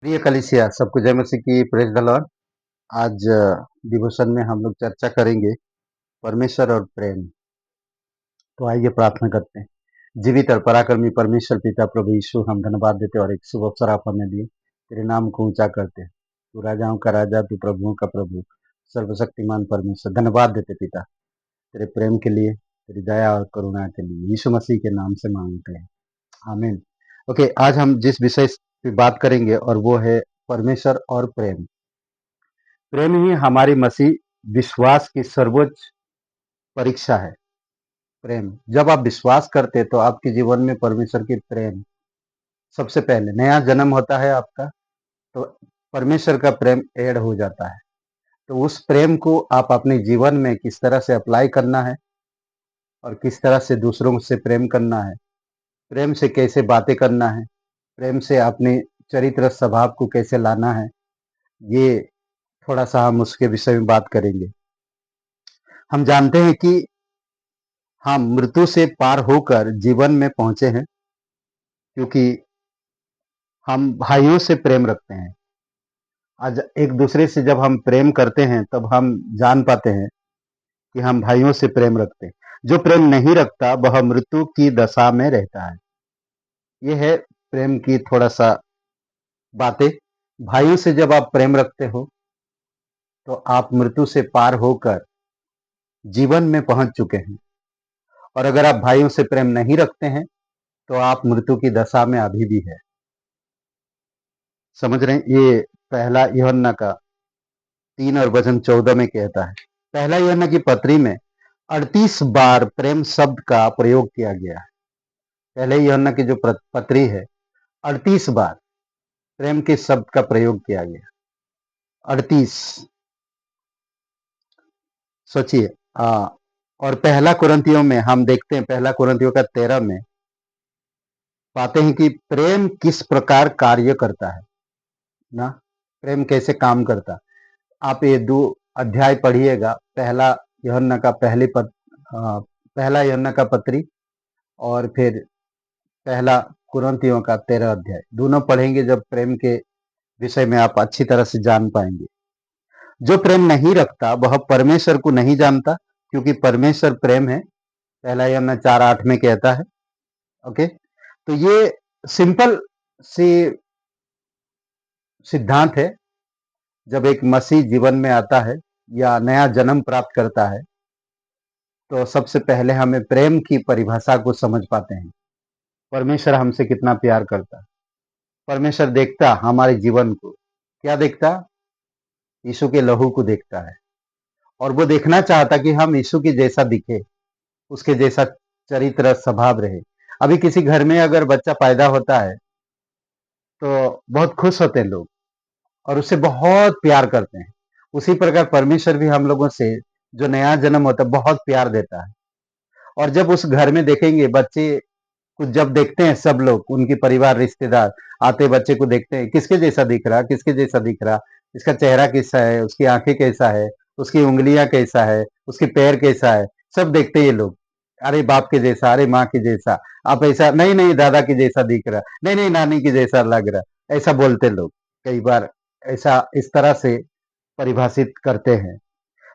प्रिय कलीसिया, सबको जय मसीह की। Praise the Lord. आज डिवोशन में हम लोग चर्चा करेंगे परमेश्वर और प्रेम। तो आइए प्रार्थना करते हैं। जीवित और पराक्रमी परमेश्वर पिता प्रभु यीशु, हम धन्यवाद देते और एक शुभ अवसर आप हमें दिए। तेरे नाम को ऊंचा करते हैं। तू राजाओं का राजा, तू प्रभुओं का प्रभु, सर्वशक्तिमान परमेश्वर। धन्यवाद देते पिता, तेरे प्रेम के लिए, तेरी दया और करुणा के लिए। यीशु मसीह के नाम से मांगते हैं, आमीन। ओके, आज हम जिस विषय पे बात करेंगे और वो है परमेश्वर और प्रेम। प्रेम ही हमारी मसीह विश्वास की सर्वोच्च परीक्षा है। प्रेम, जब आप विश्वास करते तो आपके जीवन में परमेश्वर की प्रेम सबसे पहले, नया जन्म होता है आपका, तो परमेश्वर का प्रेम ऐड हो जाता है। तो उस प्रेम को आप अपने जीवन में किस तरह से अप्लाई करना है और किस तरह से दूसरों से प्रेम करना है, प्रेम से कैसे बातें करना है, प्रेम से अपने चरित्र स्वभाव को कैसे लाना है, ये थोड़ा सा हम उसके विषय में बात करेंगे। हम जानते हैं कि हम मृत्यु से पार होकर जीवन में पहुंचे हैं, क्योंकि हम भाइयों से प्रेम रखते हैं। आज एक दूसरे से जब हम प्रेम करते हैं तब हम जान पाते हैं कि हम भाइयों से प्रेम रखते हैं। जो प्रेम नहीं रखता वह मृत्यु की दशा में रहता है। ये है प्रेम की थोड़ा सा बातें। भाइयों से जब आप प्रेम रखते हो तो आप मृत्यु से पार होकर जीवन में पहुंच चुके हैं। और अगर आप भाइयों से प्रेम नहीं रखते हैं तो आप मृत्यु की दशा में अभी भी है। समझ रहे हैं? ये पहला यूहन्ना का 3 और वचन 14 में कहता है। पहला यूहन्ना की पत्री में 38 बार प्रेम शब्द का प्रयोग किया गया है। पहले यूहन्ना की जो पत्री है, 38 बार प्रेम के शब्द का प्रयोग किया गया। 38, सोचिए। और पहला कुरिन्थियों में हम देखते हैं, पहला कुरिन्थियों का 13 में पाते हैं कि प्रेम किस प्रकार कार्य करता है ना, प्रेम कैसे काम करता। आप ये 2 अध्याय पढ़िएगा, पहला यूहन्ना का पहला यूहन्ना का पत्री और फिर पहला कुरिन्थियों का 13 अध्याय, दोनों पढ़ेंगे। जब प्रेम के विषय में आप अच्छी तरह से जान पाएंगे। जो प्रेम नहीं रखता वह परमेश्वर को नहीं जानता, क्योंकि परमेश्वर प्रेम है। पहला यूहन्ना 4:8 में कहता है। ओके, तो ये सिंपल सी सिद्धांत है। जब एक मसीह जीवन में आता है या नया जन्म प्राप्त करता है तो सबसे पहले हमें प्रेम की परिभाषा को समझ पाते हैं। परमेश्वर हमसे कितना प्यार करता है। परमेश्वर देखता हमारे जीवन को, क्या देखता? यीशु के लहू को देखता है। और वो देखना चाहता कि हम यीशु के जैसा दिखे, उसके जैसा चरित्र स्वभाव रहे। अभी किसी घर में अगर बच्चा पैदा होता है तो बहुत खुश होते हैं लोग और उससे बहुत प्यार करते हैं। उसी प्रकार परमेश्वर भी हम लोगों से, जो नया जन्म होता है, बहुत प्यार देता है। और जब उस घर में देखेंगे बच्चे को, जब देखते हैं सब लोग, उनकी परिवार रिश्तेदार आते बच्चे को देखते हैं, किसके जैसा दिख रहा, किसके जैसा दिख रहा, इसका चेहरा कैसा है, उसकी आंखें कैसा है, उसकी उंगलियां कैसा है, उसके पैर कैसा है, सब देखते हैं ये लोग। अरे बाप के जैसा, अरे माँ के जैसा, आप ऐसा नहीं, नहीं दादा के जैसा दिख रहा, नहीं नहीं नानी के जैसा लग रहा, ऐसा बोलते लोग। कई बार ऐसा इस तरह से परिभाषित करते हैं।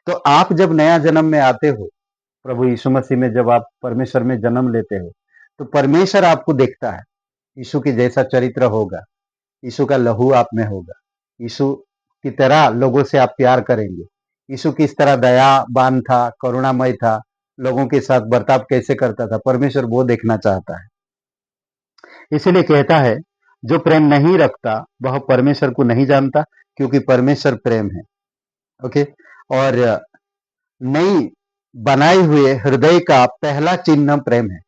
तो आप जब नया जन्म में आते हो, प्रभु यीशु मसीह में जब आप परमेश्वर में जन्म लेते हो, तो परमेश्वर आपको देखता है। यीशु के जैसा चरित्र होगा, यीशु का लहू आप में होगा, यीशु की तरह लोगों से आप प्यार करेंगे। यीशु किस तरह दयावान था, करुणामय था, लोगों के साथ बर्ताव कैसे करता था, परमेश्वर वो देखना चाहता है। इसीलिए कहता है, जो प्रेम नहीं रखता वह परमेश्वर को नहीं जानता, क्योंकि परमेश्वर प्रेम है। ओके, और नई बनाए हुए हृदय का पहला चिन्ह प्रेम है।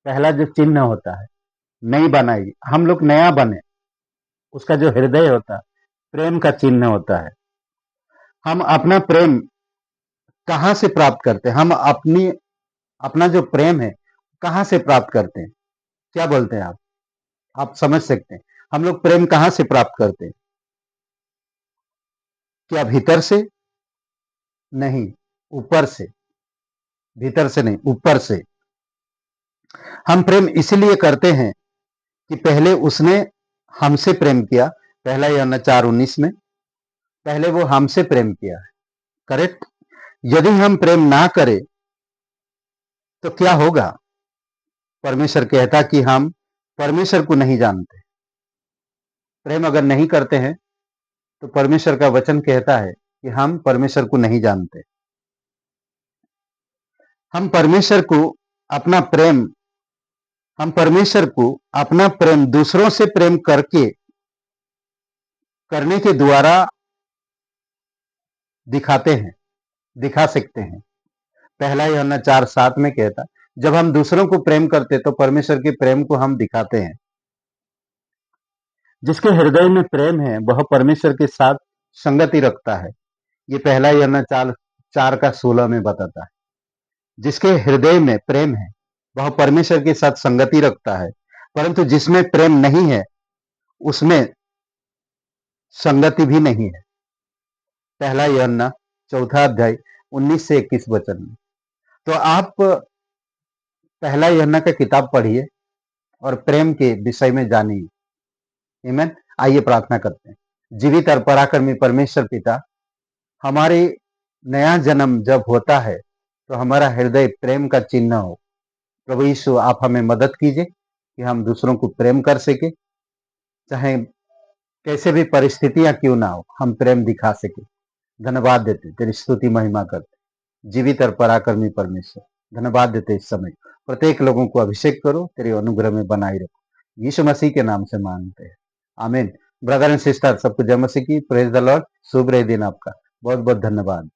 पहला जो चिन्ह होता है, नई बनाई, हम लोग नया बने, उसका जो हृदय होता है, प्रेम का चिन्ह होता है। हम अपना प्रेम कहाँ से प्राप्त करते हैं? हम अपना जो प्रेम है कहाँ से प्राप्त करते हैं? क्या बोलते हैं आप समझ सकते हैं? हम लोग प्रेम कहाँ से प्राप्त करते हैं? क्या भीतर से? नहीं, ऊपर से। भीतर से नहीं, ऊपर से। हम प्रेम इसलिए करते हैं कि पहले उसने हमसे प्रेम किया, पहला यूहन्ना 4:19 में, पहले वो हमसे प्रेम किया है। करेक्ट। यदि हम प्रेम ना करें तो क्या होगा? परमेश्वर कहता कि हम परमेश्वर को नहीं जानते। प्रेम अगर नहीं करते हैं तो परमेश्वर का वचन कहता है कि हम परमेश्वर को नहीं जानते। हम परमेश्वर को अपना प्रेम हम परमेश्वर को अपना प्रेम दूसरों से प्रेम करने के द्वारा दिखा सकते हैं। पहला यूहन्ना 4:7 में कहता, जब हम दूसरों को प्रेम करते तो परमेश्वर के प्रेम को हम दिखाते हैं। जिसके हृदय में प्रेम है वह परमेश्वर के साथ संगति रखता है। ये पहला यूहन्ना 4:16 में बताता है। जिसके हृदय में प्रेम है वह परमेश्वर के साथ संगति रखता है, परंतु जिसमें प्रेम नहीं है उसमें संगति भी नहीं है। पहला यूहन्ना 4 अध्याय 19 से 21 वचन में। तो आप पहला यूहन्ना का किताब पढ़िए और प्रेम के विषय में जानिए। आमीन। आइए प्रार्थना करते हैं। जीवित और पराक्रमी परमेश्वर पिता, हमारे नया जन्म जब होता है तो हमारा हृदय प्रेम का चिन्ह हो। प्रभु यीशु, आप हमें मदद कीजिए कि हम दूसरों को प्रेम कर सके, चाहे कैसे भी परिस्थितियां क्यों ना हो, हम प्रेम दिखा सके। धन्यवाद देते, तेरी स्तुति महिमा करते। जीवित और पराक्रमी परमेश्वर, धन्यवाद देते। इस समय प्रत्येक लोगों को अभिषेक करो, तेरे अनुग्रह में बनाए रखो। यीशु मसीह के नाम से मांगते हैं, आमीन। ब्रदर एंड सिस्टर, सबको जय मसीह की। Praise the Lord. शुभ रहे दिन आपका। बहुत बहुत धन्यवाद।